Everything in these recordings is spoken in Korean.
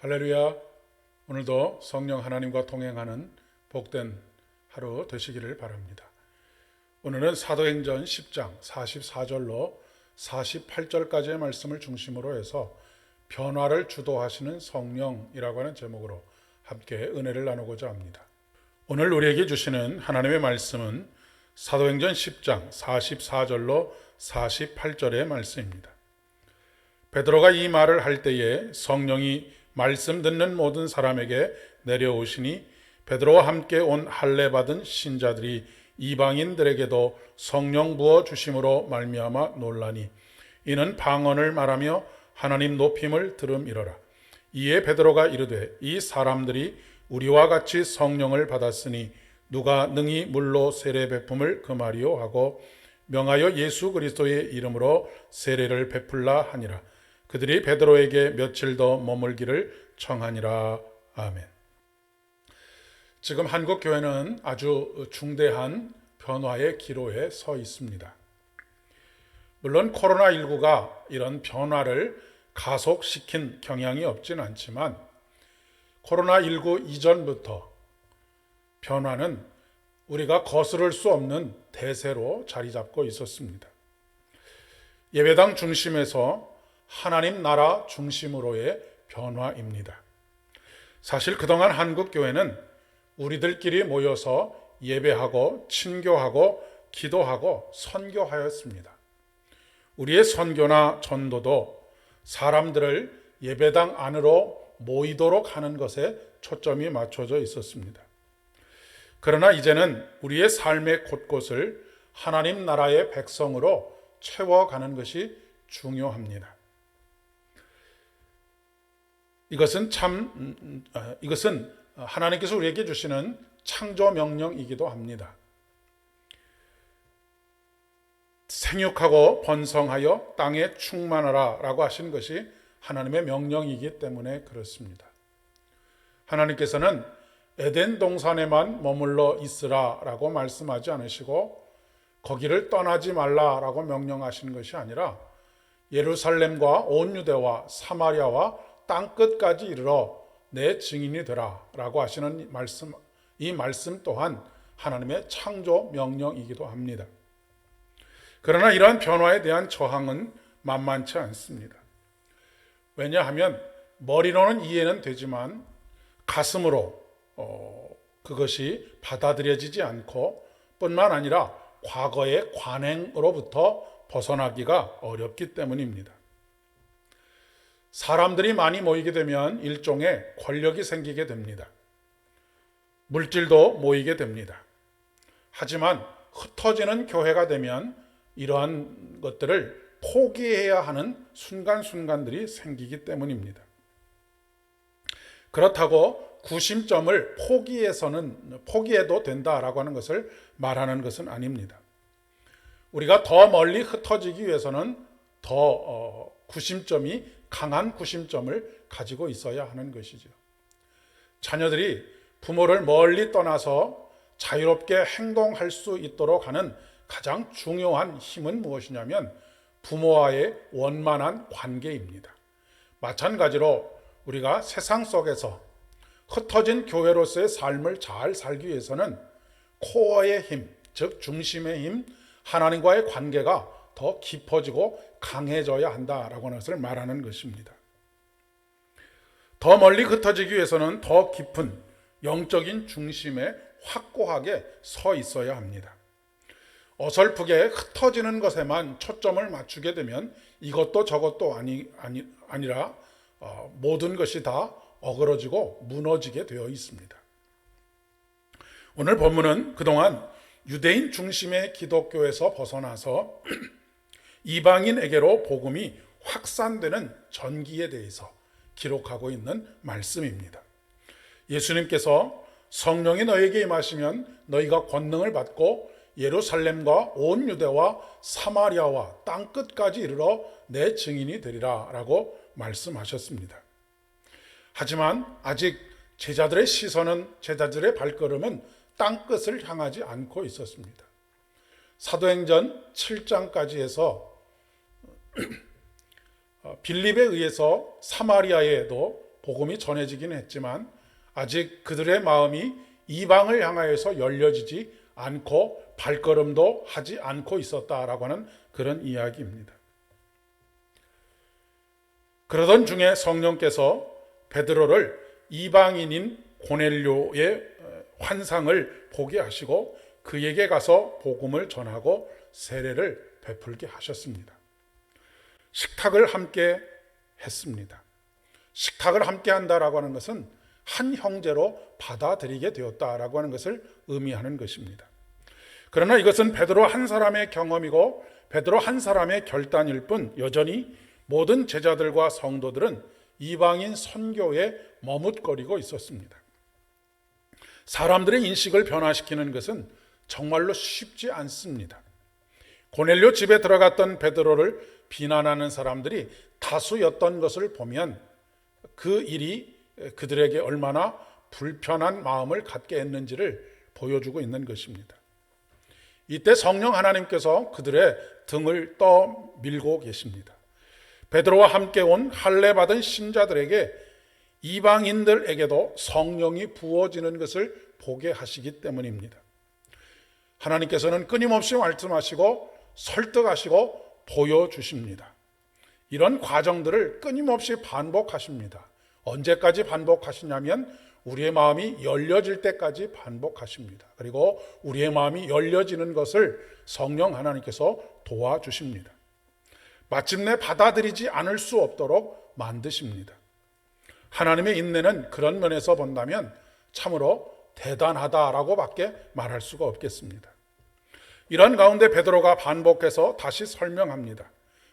할렐루야. 오늘도 성령 하나님과 동행하는 복된 하루 되시기를 바랍니다. 오늘은 사도행전 10장 44절로 48절까지의 말씀을 중심으로 해서 변화를 주도하시는 성령이라고 하는 제목으로 함께 은혜를 나누고자 합니다. 오늘 우리에게 주시는 하나님의 말씀은 사도행전 10장 44절로 48절의 말씀입니다. 베드로가 이 말을 할 때에 성령이 말씀 듣는 모든 사람에게 내려오시니 베드로와 함께 온 할례 받은 신자들이 이방인들에게도 성령 부어 주심으로 말미암아 놀라니 이는 방언을 말하며 하나님 높임을 들음이러라. 이에 베드로가 이르되 이 사람들이 우리와 같이 성령을 받았으니 누가 능히 물로 세례 베품을 금하리요 하고 명하여 예수 그리스도의 이름으로 세례를 베풀라 하니라. 그들이 베드로에게 며칠 더 머물기를 청하니라. 아멘. 지금 한국 교회는 아주 중대한 변화의 기로에 서 있습니다. 물론 코로나19가 이런 변화를 가속시킨 경향이 없진 않지만 코로나19 이전부터 변화는 우리가 거스를 수 없는 대세로 자리 잡고 있었습니다. 예배당 중심에서 하나님 나라 중심으로의 변화입니다. 사실 그동안 한국 교회는 우리들끼리 모여서 예배하고 친교하고 기도하고 선교하였습니다. 우리의 선교나 전도도 사람들을 예배당 안으로 모이도록 하는 것에 초점이 맞춰져 있었습니다. 그러나 이제는 우리의 삶의 곳곳을 하나님 나라의 백성으로 채워가는 것이 중요합니다. 이것은 하나님께서 우리에게 주시는 창조 명령이기도 합니다. 생육하고 번성하여 땅에 충만하라 라고 하신 것이 하나님의 명령이기 때문에 그렇습니다. 하나님께서는 에덴 동산에만 머물러 있으라 라고 말씀하지 않으시고 거기를 떠나지 말라 라고 명령하신 것이 아니라 예루살렘과 온 유대와 사마리아와 땅끝까지 이르러 내 증인이 되라 라고 하시는 말씀, 이 말씀 또한 하나님의 창조 명령이기도 합니다. 그러나 이러한 변화에 대한 저항은 만만치 않습니다. 왜냐하면 머리로는 이해는 되지만 가슴으로 그것이 받아들여지지 않고 뿐만 아니라 과거의 관행으로부터 벗어나기가 어렵기 때문입니다. 사람들이 많이 모이게 되면 일종의 권력이 생기게 됩니다. 물질도 모이게 됩니다. 하지만 흩어지는 교회가 되면 이러한 것들을 포기해야 하는 순간순간들이 생기기 때문입니다. 그렇다고 구심점을 포기해도 된다라고 하는 것을 말하는 것은 아닙니다. 우리가 더 멀리 흩어지기 위해서는 더 구심점이 강한 구심점을 가지고 있어야 하는 것이죠. 자녀들이 부모를 멀리 떠나서 자유롭게 행동할 수 있도록 하는 가장 중요한 힘은 무엇이냐면 부모와의 원만한 관계입니다. 마찬가지로 우리가 세상 속에서 흩어진 교회로서의 삶을 잘 살기 위해서는 코어의 힘, 즉 중심의 힘, 하나님과의 관계가 더 깊어지고 강해져야 한다라고 하는 것을 말하는 것입니다. 더 멀리 흩어지기 위해서는 더 깊은 영적인 중심에 확고하게 서 있어야 합니다. 어설프게 흩어지는 것에만 초점을 맞추게 되면 이것도 저것도 아니라 모든 것이 다 어그러지고 무너지게 되어 있습니다. 오늘 본문은 그동안 유대인 중심의 기독교에서 벗어나서 이방인에게로 복음이 확산되는 전기에 대해서 기록하고 있는 말씀입니다. 예수님께서 성령이 너에게 임하시면 너희가 권능을 받고 예루살렘과 온 유대와 사마리아와 땅끝까지 이르러 내 증인이 되리라 라고 말씀하셨습니다. 하지만 아직 제자들의 발걸음은 땅끝을 향하지 않고 있었습니다. 사도행전 7장까지 해서 빌립에 의해서 사마리아에도 복음이 전해지기는 했지만 아직 그들의 마음이 이방을 향하여서 열려지지 않고 발걸음도 하지 않고 있었다라고 하는 그런 이야기입니다. 그러던 중에 성령께서 베드로를 이방인인 고넬료의 환상을 보게 하시고 그에게 가서 복음을 전하고 세례를 베풀게 하셨습니다. 식탁을 함께 했습니다. 식탁을 함께 한다라고 하는 것은 한 형제로 받아들이게 되었다라고 하는 것을 의미하는 것입니다. 그러나 이것은 베드로 한 사람의 경험이고 베드로 한 사람의 결단일 뿐 여전히 모든 제자들과 성도들은 이방인 선교에 머뭇거리고 있었습니다. 사람들의 인식을 변화시키는 것은 정말로 쉽지 않습니다. 고넬료 집에 들어갔던 베드로를 비난하는 사람들이 다수였던 것을 보면 그 일이 그들에게 얼마나 불편한 마음을 갖게 했는지를 보여주고 있는 것입니다. 이때 성령 하나님께서 그들의 등을 떠밀고 계십니다. 베드로와 함께 온 할례 받은 신자들에게 이방인들에게도 성령이 부어지는 것을 보게 하시기 때문입니다. 하나님께서는 끊임없이 말씀하시고 설득하시고 보여주십니다. 이런 과정들을 끊임없이 반복하십니다. 언제까지 반복하시냐면 우리의 마음이 열려질 때까지 반복하십니다. 그리고 우리의 마음이 열려지는 것을 성령 하나님께서 도와주십니다. 마침내 받아들이지 않을 수 없도록 만드십니다. 하나님의 인내는 그런 면에서 본다면 참으로 대단하다라고 밖에 말할 수가 없겠습니다. 이런 가운데 베드로가 반복해서 다시 설명합니다.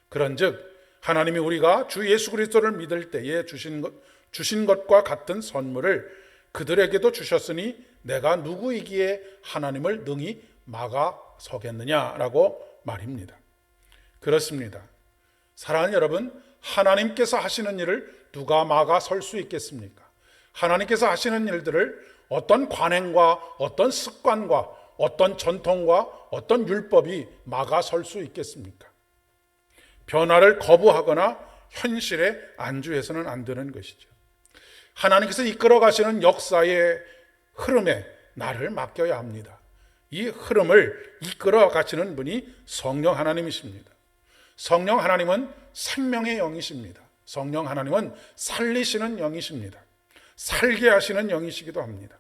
그런즉 하나님이 우리가 주 예수 그리스도를 믿을 때에 주신 것과 같은 선물을 그들에게도 주셨으니 내가 누구이기에 하나님을 능히 막아서겠느냐라고 말입니다. 그렇습니다. 사랑하는 여러분, 하나님께서 하시는 일을 누가 막아설 수 있겠습니까? 하나님께서 하시는 일들을 어떤 관행과 어떤 습관과 어떤 전통과 어떤 율법이 막아설 수 있겠습니까? 변화를 거부하거나 현실에 안주해서는 안 되는 것이죠. 하나님께서 이끌어 가시는 역사의 흐름에 나를 맡겨야 합니다. 이 흐름을 이끌어 가시는 분이 성령 하나님이십니다. 성령 하나님은 생명의 영이십니다. 성령 하나님은 살리시는 영이십니다. 살게 하시는 영이시기도 합니다.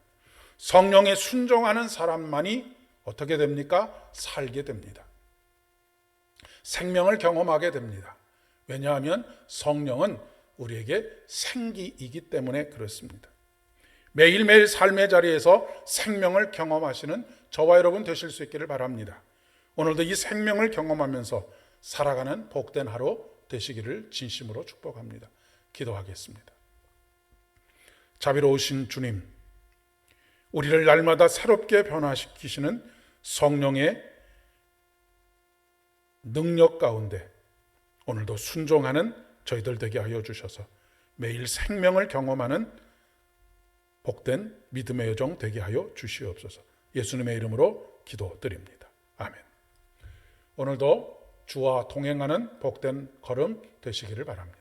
성령에 순종하는 사람만이 어떻게 됩니까? 살게 됩니다. 생명을 경험하게 됩니다. 왜냐하면 성령은 우리에게 생기이기 때문에 그렇습니다. 매일매일 삶의 자리에서 생명을 경험하시는 저와 여러분 되실 수 있기를 바랍니다. 오늘도 이 생명을 경험하면서 살아가는 복된 하루 되시기를 진심으로 축복합니다. 기도하겠습니다. 자비로우신 주님, 우리를 날마다 새롭게 변화시키시는 성령의 능력 가운데 오늘도 순종하는 저희들 되게 하여 주셔서 매일 생명을 경험하는 복된 믿음의 여정 되게 하여 주시옵소서. 예수님의 이름으로 기도드립니다. 아멘. 오늘도 주와 동행하는 복된 걸음 되시기를 바랍니다.